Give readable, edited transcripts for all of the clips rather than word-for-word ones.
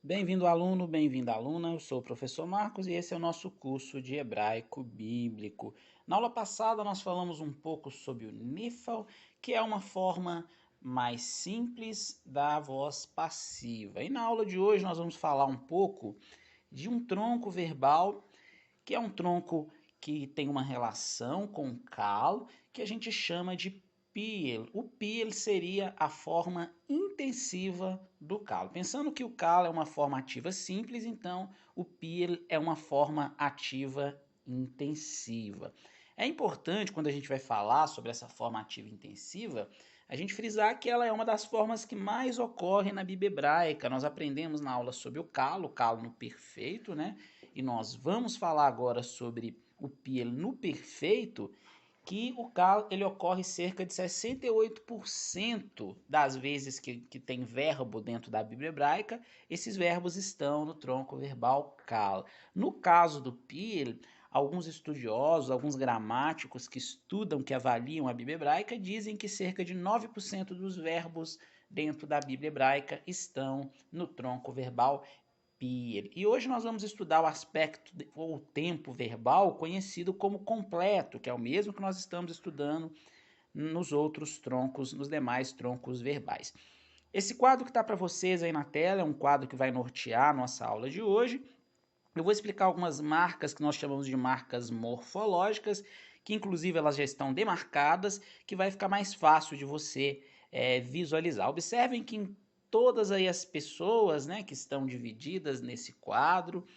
Bem-vindo, aluno, bem-vinda, aluna. Eu sou o professor Marcos e esse é o nosso curso de hebraico bíblico. Na aula passada, nós falamos um pouco sobre o nifal, que é uma forma mais simples da voz passiva. E na aula de hoje, nós vamos falar um pouco de um tronco verbal, que é um tronco que tem uma relação com o calo, que a gente chama de piel. O piel seria a forma intensiva do calo. Pensando que o calo é uma forma ativa simples, então o piel é uma forma ativa intensiva. É importante, quando a gente vai falar sobre essa forma ativa intensiva, a gente frisar que ela é uma das formas que mais ocorre na Bíblia hebraica. Nós aprendemos na aula sobre o calo no perfeito, né? E nós vamos falar agora sobre o piel no perfeito, que o calo ele ocorre cerca de 68% das vezes que tem verbo dentro da Bíblia hebraica, esses verbos estão no tronco verbal calo. No caso do piel, alguns estudiosos, alguns gramáticos que estudam, que avaliam a Bíblia hebraica, dizem que cerca de 9% dos verbos dentro da Bíblia hebraica estão no tronco verbal piel. E hoje nós vamos estudar o aspecto ou o tempo verbal conhecido como completo, que é o mesmo que nós estamos estudando nos outros troncos, nos demais troncos verbais. Esse quadro que está para vocês aí na tela é um quadro que vai nortear a nossa aula de hoje. Eu vou explicar algumas marcas que nós chamamos de marcas morfológicas, que inclusive elas já estão demarcadas, que vai ficar mais fácil de você visualizar. Observem que em todas aí as pessoas, né, que estão divididas nesse quadro,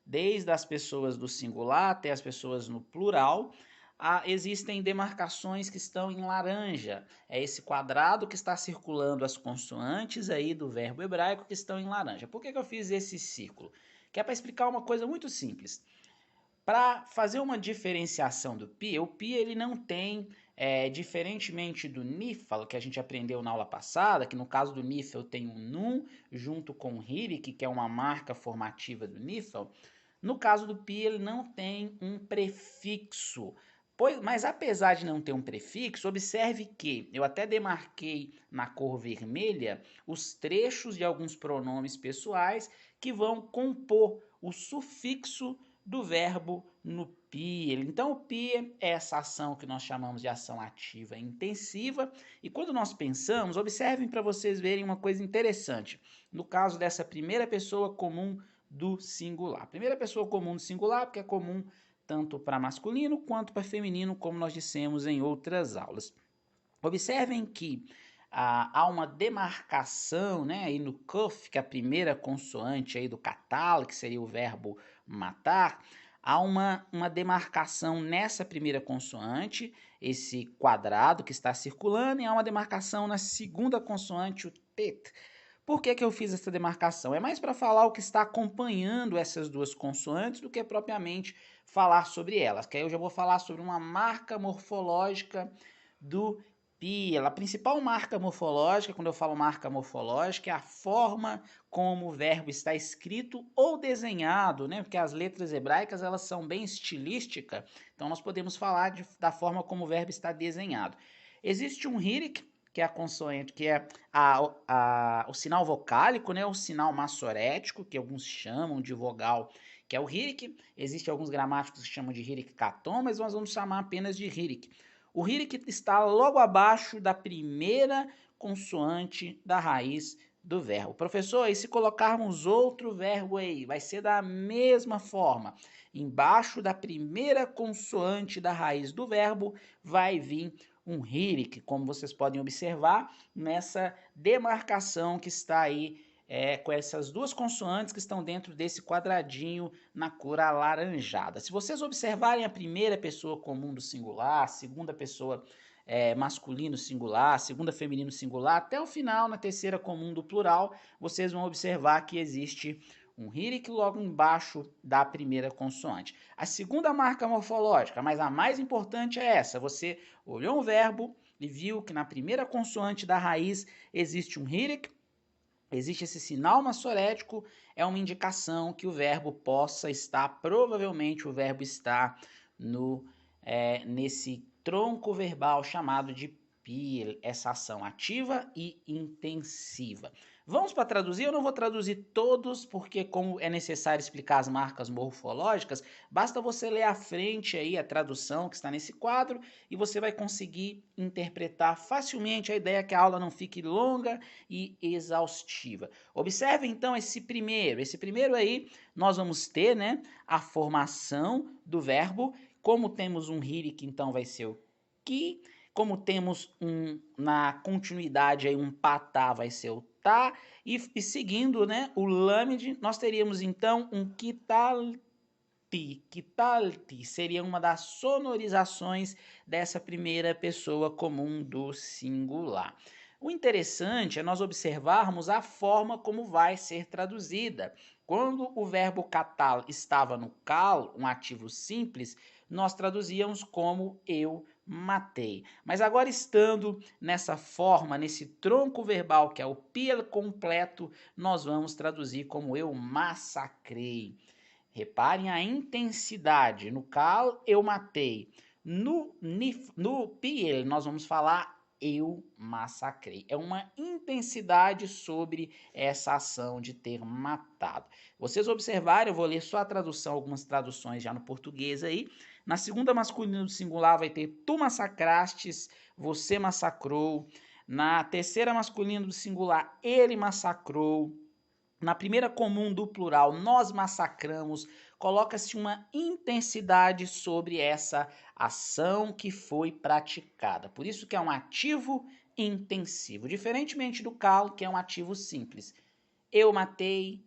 desde as pessoas do singular até as pessoas no plural, existem demarcações que estão em laranja. É esse quadrado que está circulando as consoantes aí do verbo hebraico que estão em laranja. Por que eu fiz esse círculo? Que é para explicar uma coisa muito simples. Para fazer uma diferenciação do pi, o pi ele não tem, diferentemente do nífal, que a gente aprendeu na aula passada, que no caso do nífal tem um num junto com o hirik, que é uma marca formativa do nífal. No caso do pi, ele não tem um prefixo. Mas apesar de não ter um prefixo, observe que eu até demarquei na cor vermelha os trechos de alguns pronomes pessoais que vão compor o sufixo do verbo no pi. Então, o pi é essa ação que nós chamamos de ação ativa intensiva. E quando nós pensamos, observem para vocês verem uma coisa interessante. No caso dessa primeira pessoa comum do singular. Primeira pessoa comum do singular, porque é comum tanto para masculino quanto para feminino, como nós dissemos em outras aulas. Observem que há uma demarcação, né, aí no kuf, que é a primeira consoante aí do katal, que seria o verbo matar, há uma demarcação nessa primeira consoante, esse quadrado que está circulando, e há uma demarcação na segunda consoante, o tet. Por que eu fiz essa demarcação? É mais para falar o que está acompanhando essas duas consoantes do que propriamente falar sobre elas, que aí eu já vou falar sobre uma marca morfológica do pi. A principal marca morfológica, quando eu falo marca morfológica, é a forma como o verbo está escrito ou desenhado, né? Porque as letras hebraicas elas são bem estilísticas, então nós podemos falar da forma como o verbo está desenhado. Existe um hirik, que é a consoante, que é o sinal vocálico, né? O sinal massorético, que alguns chamam de vogal, que é o hirik. Existem alguns gramáticos que chamam de hirik katon, mas nós vamos chamar apenas de hirik. O hirik está logo abaixo da primeira consoante da raiz do verbo. Professor, e se colocarmos outro verbo aí, vai ser da mesma forma. Embaixo da primeira consoante da raiz do verbo vai vir um hirik, como vocês podem observar nessa demarcação que está aí com essas duas consoantes que estão dentro desse quadradinho na cor alaranjada. Se vocês observarem a primeira pessoa comum do singular, a segunda pessoa masculino singular, a segunda feminino singular, até o final, na terceira comum do plural, vocês vão observar que existe um hirik logo embaixo da primeira consoante. A segunda marca morfológica, mas a mais importante é essa. Você olhou um verbo e viu que na primeira consoante da raiz existe um hirik, existe esse sinal massorético, é uma indicação que o verbo possa estar, provavelmente o verbo está nesse tronco verbal chamado de piel, essa ação ativa e intensiva. Vamos para traduzir? Eu não vou traduzir todos, porque como é necessário explicar as marcas morfológicas, basta você ler à frente aí a tradução que está nesse quadro e você vai conseguir interpretar facilmente. A ideia é que a aula não fique longa e exaustiva. Observe então esse primeiro. Esse primeiro aí nós vamos ter, né, a formação do verbo. Como temos um he, que então vai ser o que. Como temos na continuidade aí um patá, vai ser o tá, e seguindo, né, o lâmide, nós teríamos então um quitalti. Quitalti seria uma das sonorizações dessa primeira pessoa comum do singular. O interessante é nós observarmos a forma como vai ser traduzida. Quando o verbo catal estava no cal, um ativo simples, nós traduzíamos como eu matei. Mas agora estando nessa forma, nesse tronco verbal que é o piel completo, nós vamos traduzir como eu massacrei. Reparem a intensidade. No cal, eu matei. No piel, nós vamos falar eu massacrei. É uma intensidade sobre essa ação de ter matado. Vocês observarem, eu vou ler só a tradução, algumas traduções já no português aí. Na segunda masculina do singular vai ter tu massacrastes, você massacrou. Na terceira masculina do singular, ele massacrou. Na primeira comum do plural, nós massacramos, coloca-se uma intensidade sobre essa ação que foi praticada. Por isso que é um ativo intensivo, diferentemente do cal, que é um ativo simples. Eu matei,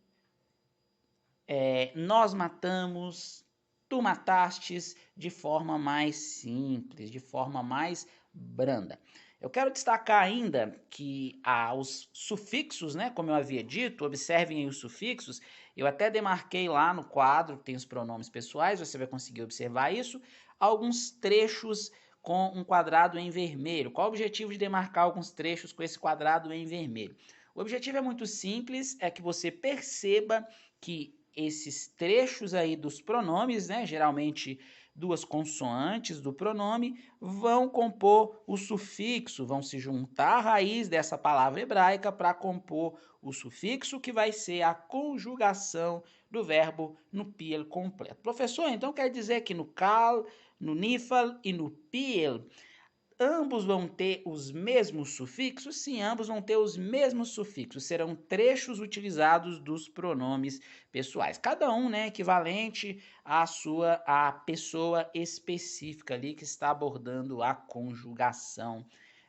nós matamos, tu matastes, de forma mais simples, de forma mais branda. Eu quero destacar ainda que os sufixos, né, como eu havia dito, observem aí os sufixos, eu até demarquei lá no quadro, que tem os pronomes pessoais, você vai conseguir observar isso, alguns trechos com um quadrado em vermelho. Qual o objetivo de demarcar alguns trechos com esse quadrado em vermelho? O objetivo é muito simples, é que você perceba que esses trechos aí dos pronomes, né, geralmente duas consoantes do pronome, vão compor o sufixo, vão se juntar à raiz dessa palavra hebraica para compor o sufixo, que vai ser a conjugação do verbo no piel completo. Professor, então quer dizer que no cal, no nifal e no piel ambos vão ter os mesmos sufixos? Sim, ambos vão ter os mesmos sufixos. Serão trechos utilizados dos pronomes pessoais. Cada um, né, equivalente à pessoa específica ali que está abordando a conjugação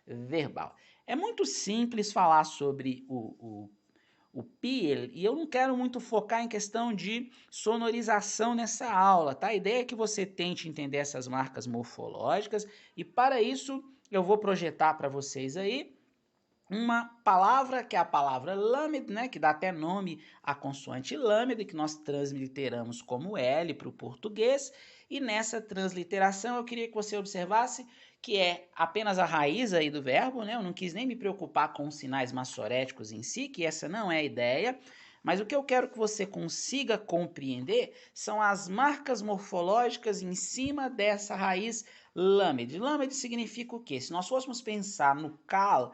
verbal. É muito simples falar sobre o piel, e eu não quero muito focar em questão de sonorização nessa aula, tá? A ideia é que você tente entender essas marcas morfológicas e para isso eu vou projetar para vocês aí uma palavra que é a palavra lâmede, né, que dá até nome à consoante lâmede, que nós transliteramos como L para o português, e nessa transliteração eu queria que você observasse que é apenas a raiz aí do verbo, né? Eu não quis nem me preocupar com os sinais massoréticos em si, que essa não é a ideia, mas o que eu quero que você consiga compreender são as marcas morfológicas em cima dessa raiz lâmede. Lâmede significa o quê? Se nós fôssemos pensar no cal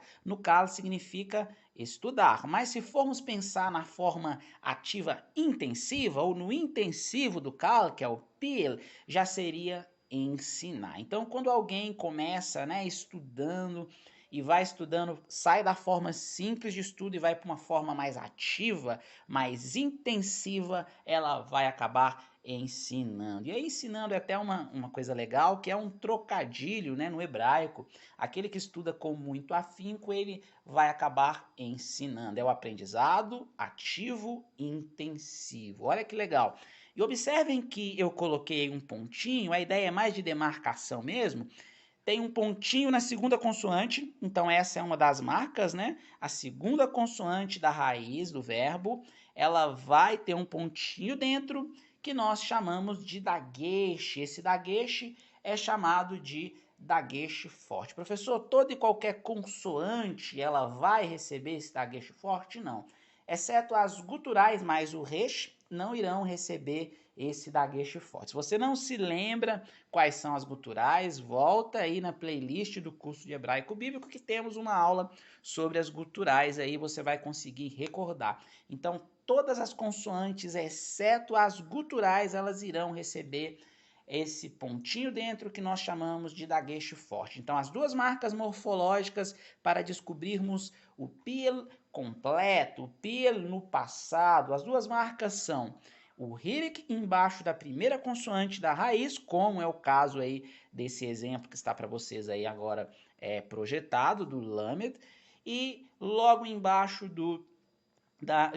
significa estudar, mas se formos pensar na forma ativa intensiva ou no intensivo do cal, que é o pil, já seria ensinar. Então, quando alguém começa, né, estudando e vai estudando, sai da forma simples de estudo e vai para uma forma mais ativa, mais intensiva, ela vai acabar ensinando. E aí ensinando é até uma coisa legal, que é um trocadilho, né, no hebraico. Aquele que estuda com muito afinco, ele vai acabar ensinando. É o aprendizado ativo intensivo. Olha que legal. E observem que eu coloquei um pontinho, a ideia é mais de demarcação mesmo. Tem um pontinho na segunda consoante, então essa é uma das marcas, né? A segunda consoante da raiz do verbo, ela vai ter um pontinho dentro que nós chamamos de dagueche. Esse dagueche é chamado de dagueche forte. Professor, toda e qualquer consoante ela vai receber esse dagueche forte? Não. Exceto as guturais mais o resh, não irão receber esse dagueche forte. Se você não se lembra quais são as guturais, volta aí na playlist do curso de hebraico bíblico que temos uma aula sobre as guturais, aí você vai conseguir recordar. Então, todas as consoantes, exceto as guturais, elas irão receber esse pontinho dentro que nós chamamos de dagueche forte. Então, as duas marcas morfológicas para descobrirmos o pil completo, o pil no passado, as duas marcas são o hirik embaixo da primeira consoante da raiz, como é o caso aí desse exemplo que está para vocês aí agora projetado, do lamed, e logo embaixo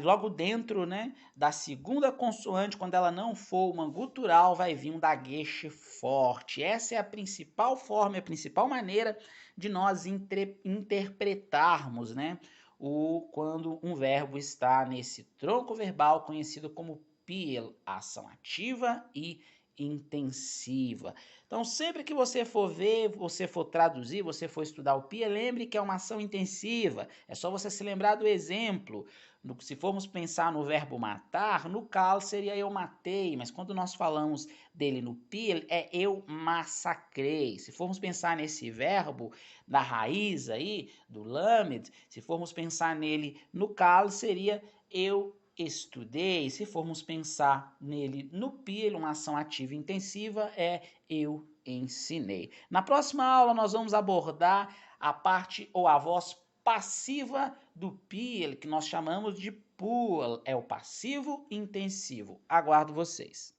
logo dentro, né, da segunda consoante, quando ela não for uma gutural, vai vir um dagueche forte. Essa é a principal forma, a principal maneira de nós interpretarmos, né, quando um verbo está nesse tronco verbal conhecido como PIL, ação ativa e intensiva. Então, sempre que você for ver, você for traduzir, você for estudar o PIL, lembre que é uma ação intensiva. É só você se lembrar do exemplo. Se formos pensar no verbo matar, no cal seria eu matei, mas quando nós falamos dele no pil, é eu massacrei. Se formos pensar nesse verbo, da raiz aí, do lamed, se formos pensar nele no cal, seria eu estudei. Se formos pensar nele no pil, uma ação ativa intensiva, é eu ensinei. Na próxima aula nós vamos abordar a parte ou a voz passiva do PIL, que nós chamamos de PUL, é o passivo intensivo. Aguardo vocês.